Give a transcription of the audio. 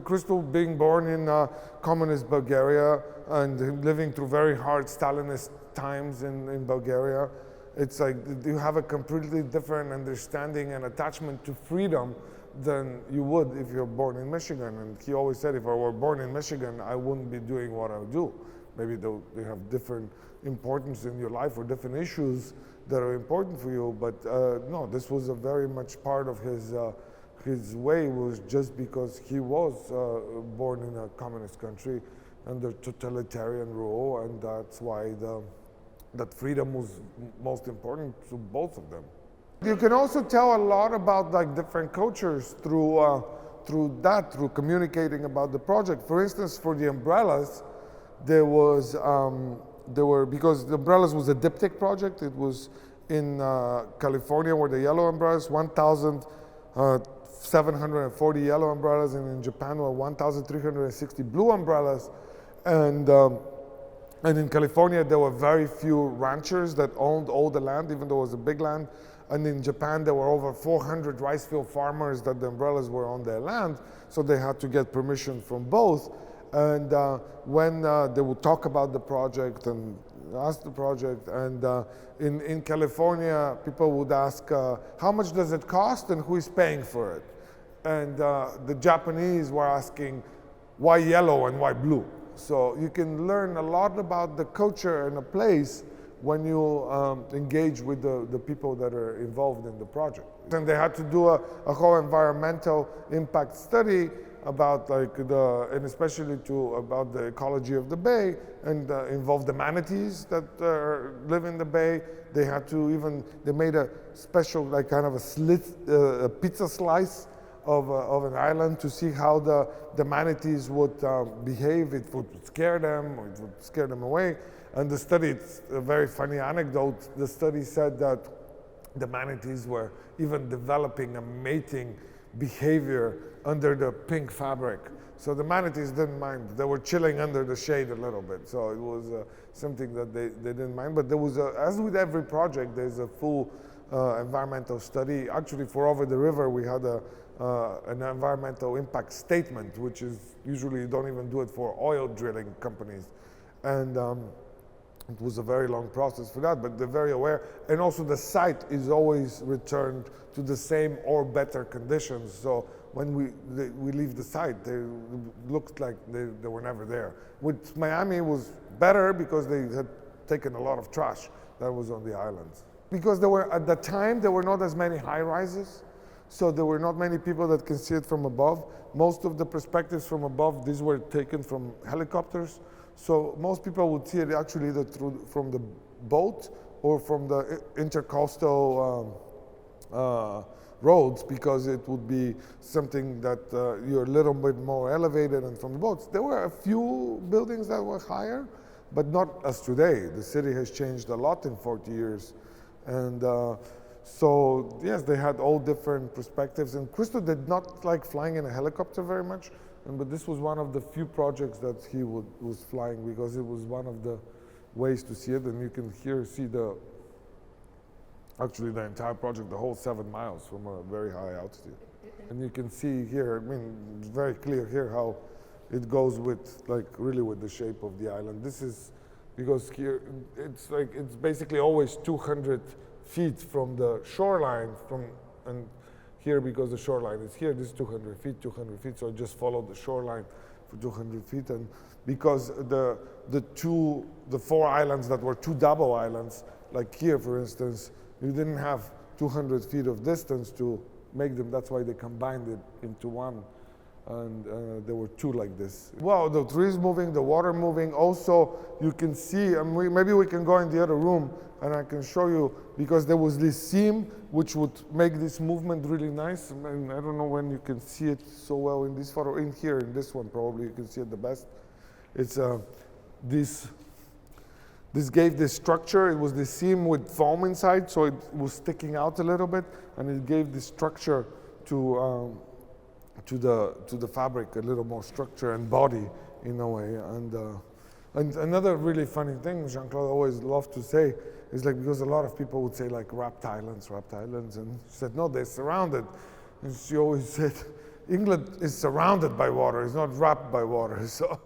Christo being born in communist Bulgaria and living through very hard Stalinist times in Bulgaria, it's like you have a completely different understanding and attachment to freedom than you would if you're born in Michigan. And he always said, if I were born in Michigan, I wouldn't be doing what I do. Maybe they have different importance in your life or different issues that are important for you, but no, this was a very much part of his way, was just because he was born in a communist country under totalitarian rule, and that's why that freedom was most important to both of them. You can also tell a lot about like different cultures through communicating about the project. For instance, for the umbrellas, because the umbrellas was a diptych project. It was in California where the yellow umbrellas, 1,740 yellow umbrellas, and in Japan were 1,360 blue umbrellas. And in California, there were very few ranchers that owned all the land, even though it was a big land. And in Japan, there were over 400 rice field farmers that the umbrellas were on their land, so they had to get permission from both. And when they would talk about the project and ask the project, and in California, people would ask, how much does it cost and who is paying for it? And the Japanese were asking, why yellow and why blue? So you can learn a lot about the culture in a place when you engage with the people that are involved in the project. And they had to do a whole environmental impact study about and especially about the ecology of the bay, and involve the manatees that live in the bay. They had to they made a special kind of a slit, a pizza slice of an island to see how the manatees would behave. It would scare them or it would scare them away. And the study, it's a very funny anecdote, the study said that the manatees were even developing a mating behavior under the pink fabric. So the manatees didn't mind. They were chilling under the shade a little bit. So it was something that they didn't mind. But there was, as with every project, there's a full environmental study. Actually, for Over the River, we had an environmental impact statement, which is usually you don't even do it for oil drilling companies. And it was a very long process for that, but they're very aware. And also the site is always returned to the same or better conditions. So when we leave the site, they looked like they were never there. With Miami, it was better because they had taken a lot of trash that was on the islands. Because at the time, there were not as many high rises. So there were not many people that can see it from above. Most of the perspectives from above, these were taken from helicopters. So most people would see it actually either from the boat or from the intercoastal roads, because it would be something that you're a little bit more elevated, and from the boats. There were a few buildings that were higher, but not as today. The city has changed a lot in 40 years. And so yes, they had all different perspectives. And Christo did not like flying in a helicopter very much. But this was one of the few projects that he was flying, because it was one of the ways to see it. And you can see actually the entire project, the whole 7 miles from a very high altitude. And you can see here, I mean, it's very clear here how it goes with really with the shape of the island. This is because here it's basically always 200 feet from the shoreline and here, because the shoreline is here, this is 200 feet, so I just followed the shoreline for 200 feet. And because the 4 islands that were 2 double islands, like here, for instance, you didn't have 200 feet of distance to make them. That's why they combined it into one. And there were 2 like this. Well, the trees moving, the water moving. Also, you can see, maybe we can go in the other room and I can show you, because there was this seam which would make this movement really nice. And I don't know when you can see it so well in this photo. In here, in this one, probably you can see it the best. It's this gave this structure. It was this seam with foam inside, so it was sticking out a little bit, and it gave this structure to the fabric, a little more structure and body in a way. And another really funny thing Jeanne-Claude always loved to say is because a lot of people would say wrapped islands, and she said, no, they're surrounded. And she always said, England is surrounded by water, it's not wrapped by water. So